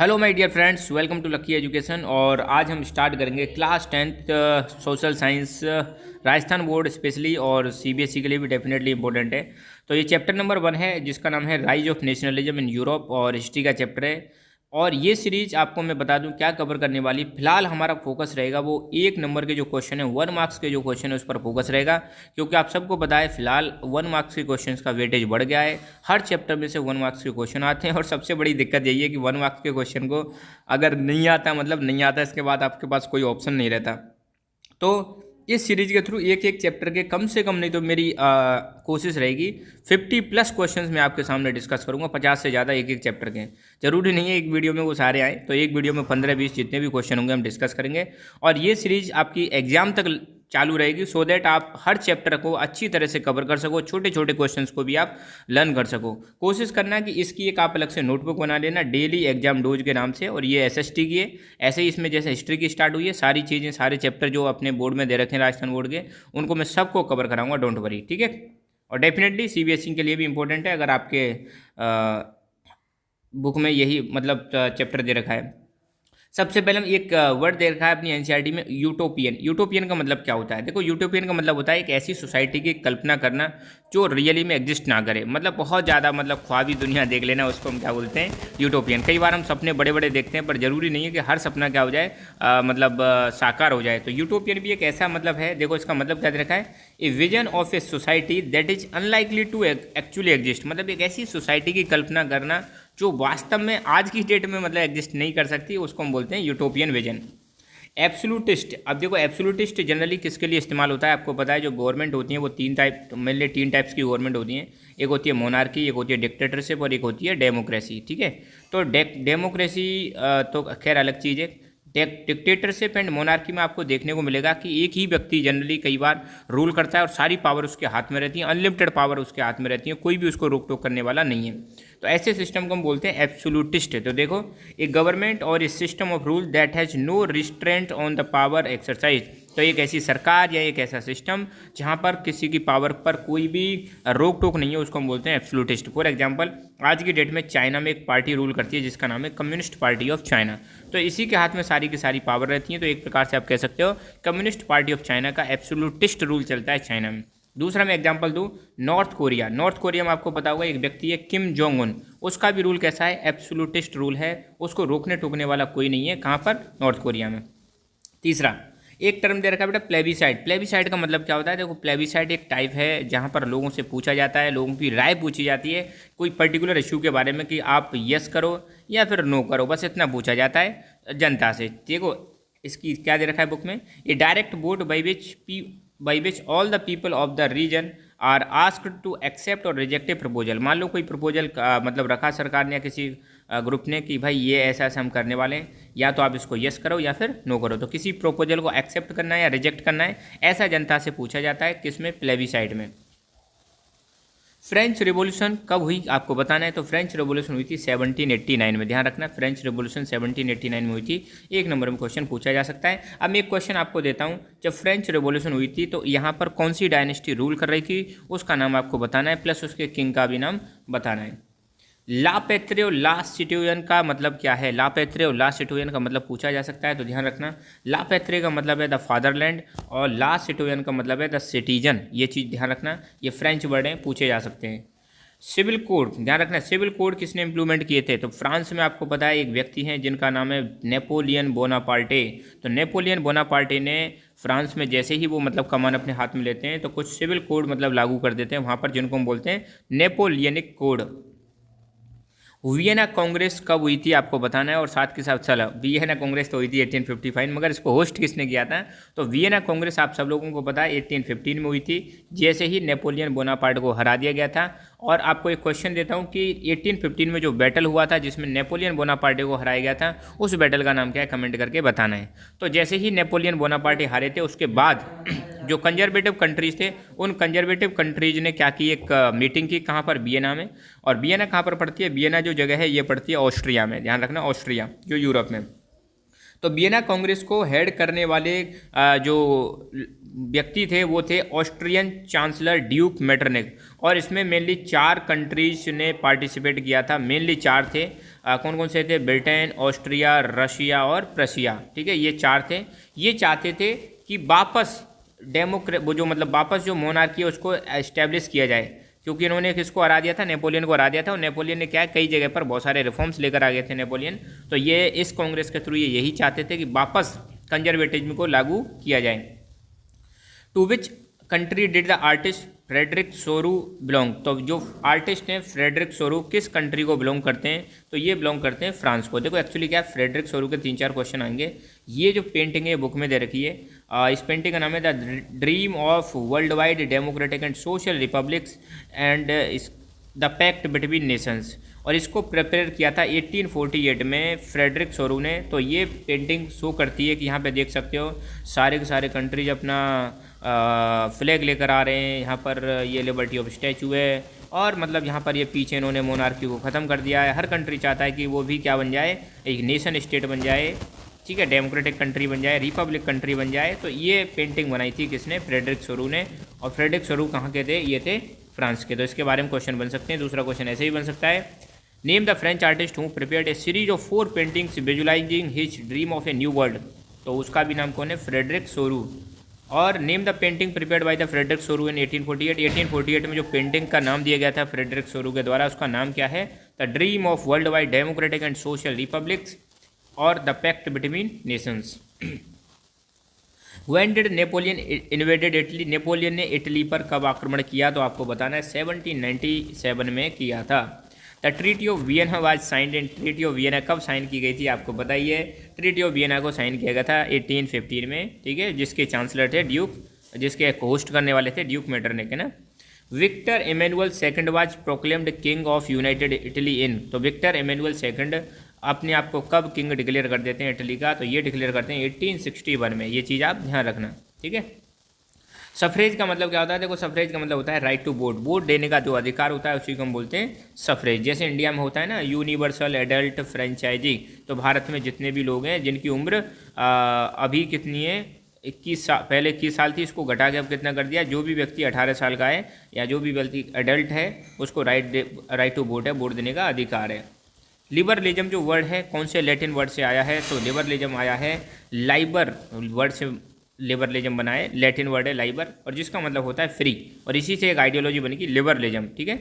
Hello my dear friends, welcome to lucky education. और आज हम स्टार्ट करेंगे class 10th social science, Rajasthan board specially और सीबीएसई के लिए भी डेफिनेटली इंपॉर्टेंट है। तो ये चैप्टर नंबर 1 है जिसका नाम है rise of nationalism in Europe और हिस्ट्री का चैप्टर है। और ये सीरीज आपको मैं बता दूं क्या कवर करने वाली। फिलहाल हमारा फोकस रहेगा वो 1 नंबर के जो क्वेश्चन है, 1 मार्क्स के जो क्वेश्चन है उस पर फोकस रहेगा, क्योंकि आप सबको पता है फिलहाल 1 मार्क्स के क्वेश्चन का वेटेज बढ़ गया है। हर चैप्टर में से 1 मार्क्स के क्वेश्चन आते हैं और सबसे बड़ी दिक्कत यही है कि 1 मार्क्स के क्वेश्चन को अगर नहीं आता मतलब नहीं आता, इसके बाद आपके पास कोई ऑप्शन नहीं रहता। तो इस सीरीज के थ्रू एक एक चैप्टर के कम से कम नहीं तो मेरी कोशिश रहेगी 50+ क्वेश्चंस मैं आपके सामने डिस्कस करूंगा, 50 से ज़्यादा एक एक चैप्टर के। जरूरी नहीं है एक वीडियो में वो सारे आए, तो एक वीडियो में 15-20 जितने भी क्वेश्चन होंगे हम डिस्कस करेंगे। और ये सीरीज आपकी एग्जाम तक चालू रहेगी, सो दैट आप हर चैप्टर को अच्छी तरह से कवर कर सको, छोटे छोटे क्वेश्चंस को भी आप लर्न कर सको। कोशिश करना कि इसकी एक आप अलग से नोटबुक बना लेना डेली एग्जाम डोज के नाम से। और ये एसएसटी की है, ऐसे ही इसमें जैसे हिस्ट्री की स्टार्ट हुई है, सारी चीज़ें सारे चैप्टर जो अपने बोर्ड में दे रखे हैं राजस्थान बोर्ड के, उनको मैं सबको कवर कराऊंगा, डोंट वरी, ठीक है। और डेफिनेटली सीबीएसई के लिए भी इंपॉर्टेंट है, अगर आपके बुक में यही मतलब चैप्टर दे रखा है। सबसे पहले हम एक वर्ड दे रखा है अपनी एनसीईआरटी में, यूटोपियन। यूटोपियन का मतलब क्या होता है? देखो, यूटोपियन का मतलब होता है एक ऐसी सोसाइटी की कल्पना करना जो रियली में एग्जिस्ट ना करे, मतलब बहुत ज़्यादा मतलब ख्वाबी दुनिया देख लेना, उसको हम क्या बोलते हैं? यूटोपियन। कई बार हम सपने बड़े बड़े देखते हैं, पर जरूरी नहीं है कि हर सपना क्या हो जाए, साकार हो जाए। तो यूटोपियन भी एक ऐसा मतलब है। देखो इसका मतलब क्या दे रखा है, a vision of a society that is unlikely to actually exist. मतलब एक ऐसी सोसाइटी की कल्पना करना जो वास्तव में आज की डेट में मतलब एग्जिस्ट नहीं कर सकती, उसको हम बोलते हैं यूटोपियन विजन। एब्सोल्यूटिस्ट, अब देखो एब्सोल्यूटिस्ट जनरली किसके लिए इस्तेमाल होता है आपको पता है। जो गवर्नमेंट होती है वो मेनली 3 टाइप्स की गवर्नमेंट होती हैं। एक होती है मोनार्की, एक होती है डिक्टेटरशिप और एक होती है डेमोक्रेसी, ठीक है। तो डेमोक्रेसी तो खैर अलग चीज़ है। डिक्टेटरशिप एंड मोनार्की में आपको देखने को मिलेगा कि एक ही व्यक्ति जनरली कई बार रूल करता है और सारी पावर उसके हाथ में रहती है, अनलिमिटेड पावर उसके हाथ में रहती है, कोई भी उसको रोक टोक करने वाला नहीं है। तो ऐसे सिस्टम को हम बोलते हैं एब्सोल्यूटिस्ट। तो देखो, ए गवर्नमेंट और a system of rule that has no restraint on the power exercise. तो एक ऐसी सरकार या एक ऐसा सिस्टम जहाँ पर किसी की पावर पर कोई भी रोक टोक नहीं है, उसको हम बोलते हैं एब्सोल्यूटिस्ट। फॉर एग्जांपल, आज की डेट में चाइना में एक पार्टी रूल करती है जिसका नाम है कम्युनिस्ट पार्टी ऑफ चाइना। तो इसी के हाथ में सारी की सारी पावर रहती है। तो एक प्रकार से आप कह सकते हो कम्युनिस्ट पार्टी ऑफ चाइना का एब्सोल्यूटिस्ट रूल चलता है चाइना में। दूसरा मैं एग्जांपल दूं, नॉर्थ कोरिया। नॉर्थ कोरिया में आपको पता होगा एक व्यक्ति है किम जोंग उन, उसका भी रूल कैसा है? एब्सोल्यूटिस्ट रूल है, उसको रोकने टोकने वाला कोई नहीं है। कहाँ पर? नॉर्थ कोरिया में। तीसरा एक टर्म दे रखा है बेटा, प्लेबिसाइड। प्लेबिसाइड का मतलब क्या होता है? देखो, प्लेबिसाइड एक टाइप है जहाँ पर लोगों से पूछा जाता है, लोगों की राय पूछी जाती है कोई पर्टिकुलर इशू के बारे में कि आप यस करो या फिर नो करो, बस इतना पूछा जाता है जनता से। देखो इसकी क्या दे रखा है बुक में, ये direct vote by which all the people of the region are asked to accept और रिजेक्ट ए प्रपोजल। मान लो कोई प्रपोजल मतलब रखा सरकार ने या किसी ग्रुप ने कि भाई ये ऐसा ऐसा हम करने वाले हैं, या तो आप इसको यस करो या फिर नो करो। तो किसी प्रपोजल को एक्सेप्ट करना है या रिजेक्ट करना है, ऐसा जनता से पूछा जाता है। किसमें? प्लेबिसाइड में। फ्रेंच रिवॉल्यूशन कब हुई आपको बताना है। तो फ्रेंच रिवॉल्यूशन हुई थी 1789 में। ध्यान रखना, फ्रेंच रिवॉल्यूशन 1789 में हुई थी। 1 नंबर में क्वेश्चन पूछा जा सकता है। अब मैं एक क्वेश्चन आपको देता हूं, जब फ्रेंच रिवॉल्यूशन हुई थी तो यहाँ पर कौन सी डायनेस्टी रूल कर रही थी, उसका नाम आपको बताना है, प्लस उसके किंग का भी नाम बताना है। ला पैत्रे और ला सिटिजन का मतलब क्या है? ला पैत्रे और ला सिटिजन का मतलब पूछा जा सकता है। तो ध्यान रखना, ला पैत्रे का मतलब है द फादरलैंड और ला सिटिजन का मतलब है द सिटीजन। ये चीज़ ध्यान रखना, ये फ्रेंच वर्ड हैं, पूछे जा सकते हैं। सिविल कोड, ध्यान रखना, सिविल कोड किसने इंप्लीमेंट किए थे? तो फ्रांस में आपको पता है एक व्यक्ति हैं जिनका नाम है नेपोलियन बोनापार्टे। तो नेपोलियन बोनापार्टे ने फ्रांस में जैसे ही वो मतलब कमान अपने हाथ में लेते हैं तो कुछ सिविल कोड मतलब लागू कर देते हैं वहाँ पर, जिनको हम बोलते हैं नेपोलियनिक कोड। वियना कांग्रेस कब हुई थी आपको बताना है, और साथ के साथ चलो, वियना कांग्रेस तो हुई थी 1855, मगर इसको होस्ट किसने किया था? तो वियना कांग्रेस आप सब लोगों को पता है 1815 में हुई थी, जैसे ही नेपोलियन बोनापार्ट को हरा दिया गया था। और आपको एक क्वेश्चन देता हूँ कि 1815 में जो बैटल हुआ था जिसमें नेपोलियन बोनापार्टे को हराया गया था, उस बैटल का नाम क्या है? कमेंट करके बताना है। तो जैसे ही नेपोलियन बोनापार्टे हारे थे, उसके बाद जो कंजर्वेटिव कंट्रीज थे, उन कंजर्वेटिव कंट्रीज ने क्या की, एक मीटिंग की। कहाँ पर? वियना में। और वियना कहाँ पर पड़ती है? वियना जो जगह है ये पड़ती है ऑस्ट्रिया में। ध्यान रखना, ऑस्ट्रिया जो यूरोप में। तो वियना कांग्रेस को हेड करने वाले जो व्यक्ति थे वो थे ऑस्ट्रियन चांसलर ड्यूक मेटरनिक। और इसमें मेनली 4 कंट्रीज ने पार्टिसिपेट किया था, मेनली 4 थे। कौन कौन से थे? ब्रिटेन, ऑस्ट्रिया, रशिया और प्रशिया। ठीक है, ये 4 थे। ये चाहते थे कि वापस वो जो मतलब वापस जो मोनार्की है उसको एस्टेब्लिश किया जाए, क्योंकि इन्होंने किसको हरा दिया था? नेपोलियन को हरा दिया था। और नेपोलियन ने क्या, कई जगह पर बहुत सारे रिफॉर्म्स लेकर आ गए थे नेपोलियन। तो ये इस कांग्रेस के थ्रू ये यही चाहते थे कि वापस कंजर्वेटिज्म को लागू किया जाए। To which country did the artist Frederic Sorrieu belong? तो जो आर्टिस्ट हैं फ्रेडरिक सोरू किस कंट्री को बिलोंग करते हैं? तो ये बिलोंग करते हैं फ्रांस को। देखो एक्चुअली क्या है, फ्रेडरिक सोरू के 3-4 क्वेश्चन आएंगे। ये जो पेंटिंग है बुक में दे रखी है, इस पेंटिंग का नाम है the dream of world wide democratic and social republics and the pact between nations. और इसको प्रिपेयर किया था 1848 में फ्रेडरिक सोरू ने। तो ये पेंटिंग शो करती है कि यहाँ पे देख सकते हो सारे के सारे कंट्रीज अपना फ्लैग लेकर आ रहे हैं। यहाँ पर ये लिबर्टी ऑफ स्टैचू है, और मतलब यहाँ पर ये पीछे इन्होंने मोनार्की को ख़त्म कर दिया है। हर कंट्री चाहता है कि वो भी क्या बन जाए, एक नेशन स्टेट बन जाए। ठीक है, डेमोक्रेटिक कंट्री बन जाए, रिपब्लिक कंट्री बन जाए। तो ये पेंटिंग बनाई थी किसने? फ्रेडरिक सोरू ने। और फ्रेडरिक सोरू कहाँ के थे? ये थे फ्रांस के। तो इसके बारे में क्वेश्चन बन सकते हैं। दूसरा क्वेश्चन ऐसे ही बन सकता है, name the French artist who prepared a series of 4 paintings visualizing his dream of a new world? तो उसका भी नाम कौन है? Frederic Sorrieu. और name the painting prepared by the Frederic Sorrieu in 1848? 1848 में जो पेंटिंग का नाम दिया गया था फ्रेडरिक सोरू के द्वारा, उसका नाम क्या है? The dream of world wide democratic and social republics और the pact between nations. When did Napoleon invaded Italy? Napoleon ने इटली पर कब आक्रमण किया? तो आपको बताना है 1797 में किया था। The treaty of Vienna was signed in? Treaty of Vienna कब साइन की गई थी? आपको बताइए। ट्रीटी ऑफ वियना को साइन किया गया था 1815 में। ठीक है, जिसके चांसलर थे ड्यूक, जिसके होस्ट करने वाले थे ड्यूक मेटरनिक, है ना। Victor Emmanuel second was proclaimed king of united Italy in? तो विक्टर इमैनुअल सेकंड अपने आप को कब किंग डिक्लेयर कर देते हैं इटली का? तो ये डिक्लेयर करते हैं 1861 में। ये चीज़ आप ध्यान रखना। ठीक है, सफरेज का मतलब क्या होता है? देखो सफरेज का मतलब होता है राइट टू वोट। वोट देने का जो अधिकार होता है उसी को हम बोलते हैं सफरेज। जैसे इंडिया में होता है ना यूनिवर्सल एडल्ट फ्रेंचाइजी, तो भारत में जितने भी लोग हैं जिनकी उम्र अभी कितनी है, 21 साल, पहले 21 साल थी, इसको घटा के अब कितना कर दिया? जो भी व्यक्ति 18 साल का है या जो भी व्यक्ति एडल्ट है उसको राइट टू वोट है, वोट देने का अधिकार है। लिबरलिज्म जो वर्ड है कौन से लैटिन वर्ड से आया है? तो लिबरलिज्म आया है लाइबर वर्ड से, लिबरलिज्म बना है, लैटिन वर्ड है लाइबर, और जिसका मतलब होता है फ्री, और इसी से एक आइडियोलॉजी बनेगी लिबरलिज्म। ठीक है,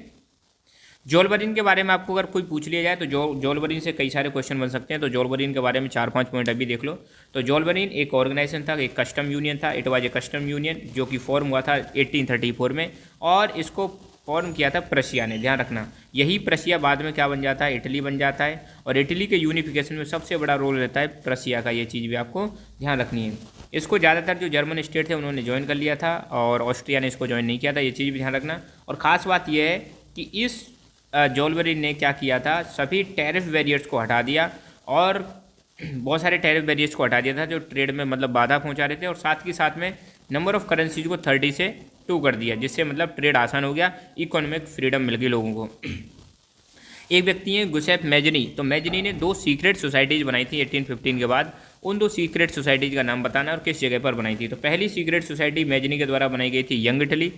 जोल्बरीन के बारे में आपको अगर कोई पूछ लिया जाए तो जोल्बरीन से कई सारे क्वेश्चन बन सकते हैं। तो जोल्बरीन के बारे में 4-5 पॉइंट अभी देख लो। तो जोल्बरीन एक ऑर्गेनाइजेशन था, एक कस्टम यूनियन था। It was a custom union जो कि फॉर्म हुआ था 1834 में, और इसको फॉर्म किया था प्रशिया ने। ध्यान रखना, यही प्रशिया बाद में क्या बन जाता है? इटली बन जाता है। और इटली के यूनिफिकेशन में सबसे बड़ा रोल रहता है प्रशिया का। ये चीज़ भी आपको ध्यान रखनी है। इसको ज़्यादातर जो जर्मन स्टेट थे उन्होंने ज्वाइन कर लिया था, और ऑस्ट्रिया ने इसको ज्वाइन नहीं किया था। ये चीज़ भी ध्यान रखना। और ख़ास बात यह है कि इस जोल्बरीन ने क्या किया था? सभी टैरिफ बैरियर्स को हटा दिया, और बहुत सारे टैरिफ बैरियर्स को हटा दिया था जो ट्रेड में मतलब बाधा पहुंचा रहे थे। और साथ के साथ में नंबर ऑफ करेंसीज को 30 से 2 कर दिया, जिससे मतलब ट्रेड आसान हो गया, इकोनॉमिक फ्रीडम मिल गई लोगों को। एक व्यक्ति हैं गुसेफ मैजनी। तो मैजनी ने 2 सीक्रेट सोसाइटीज़ बनाई थी 1815 के बाद। उन 2 सीक्रेट सोसाइटीज़ का नाम बताना और किस जगह पर बनाई थी। तो पहली सीक्रेट सोसाइटी मैजनी के द्वारा बनाई गई थी यंग इटली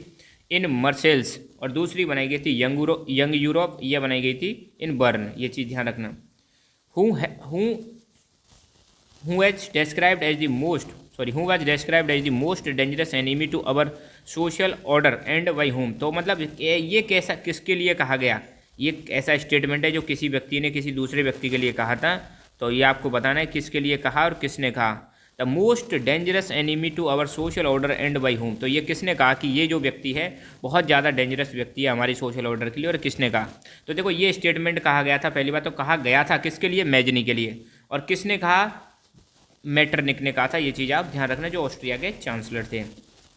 इन मर्सेल्स, और दूसरी बनाई गई थी यंग यूरोप, यह बनाई गई थी इन बर्न। ये चीज़ ध्यान रखना। Who was described as the most dangerous enemy to our social order and by home? तो मतलब ये कैसा, किसके लिए कहा गया? ये ऐसा स्टेटमेंट है जो किसी व्यक्ति ने किसी दूसरे व्यक्ति के लिए कहा था। तो ये आपको बताना है किसके लिए कहा और किसने कहा। The most dangerous enemy to our social order and by home? तो ये किसने कहा कि ये जो व्यक्ति है बहुत ज़्यादा डेंजरस व्यक्ति है हमारी सोशल ऑर्डर के लिए, और किसने कहा? तो देखो ये स्टेटमेंट कहा गया था, पहली बात तो कहा गया था किसके लिए? मैजनी के लिए। और किसने कहा? मेटरनिक ने कहा था। ये चीज़ आप ध्यान रखना, जो ऑस्ट्रिया के चांसलर थे।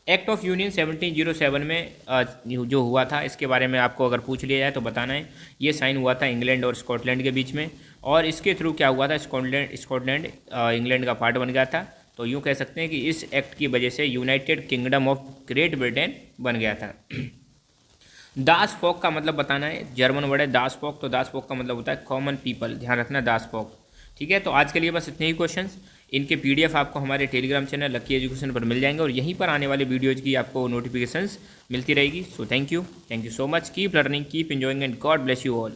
एक्ट ऑफ यूनियन 1707 में जो हुआ था, इसके बारे में आपको अगर पूछ लिया जाए तो बताना है। ये साइन हुआ था इंग्लैंड और स्कॉटलैंड के बीच में, और इसके थ्रू क्या हुआ था? स्कॉटलैंड इंग्लैंड का पार्ट बन गया था। तो यूँ कह सकते हैं कि इस एक्ट की वजह से United kingdom of great Britain बन गया था। दास फॉक का मतलब बताना है, जर्मन वर्ड है दास फॉक। तो दास फॉक का मतलब होता है कॉमन पीपल, ध्यान रखना दास फॉक। ठीक है, तो आज के लिए बस इतने ही क्वेश्चंस। इनके पीडीएफ आपको हमारे टेलीग्राम चैनल लकी एजुकेशन पर मिल जाएंगे, और यहीं पर आने वाले वीडियोज़ की आपको नोटिफिकेशंस मिलती रहेगी। So thank you so much, keep learning, keep enjoying, and God bless you all.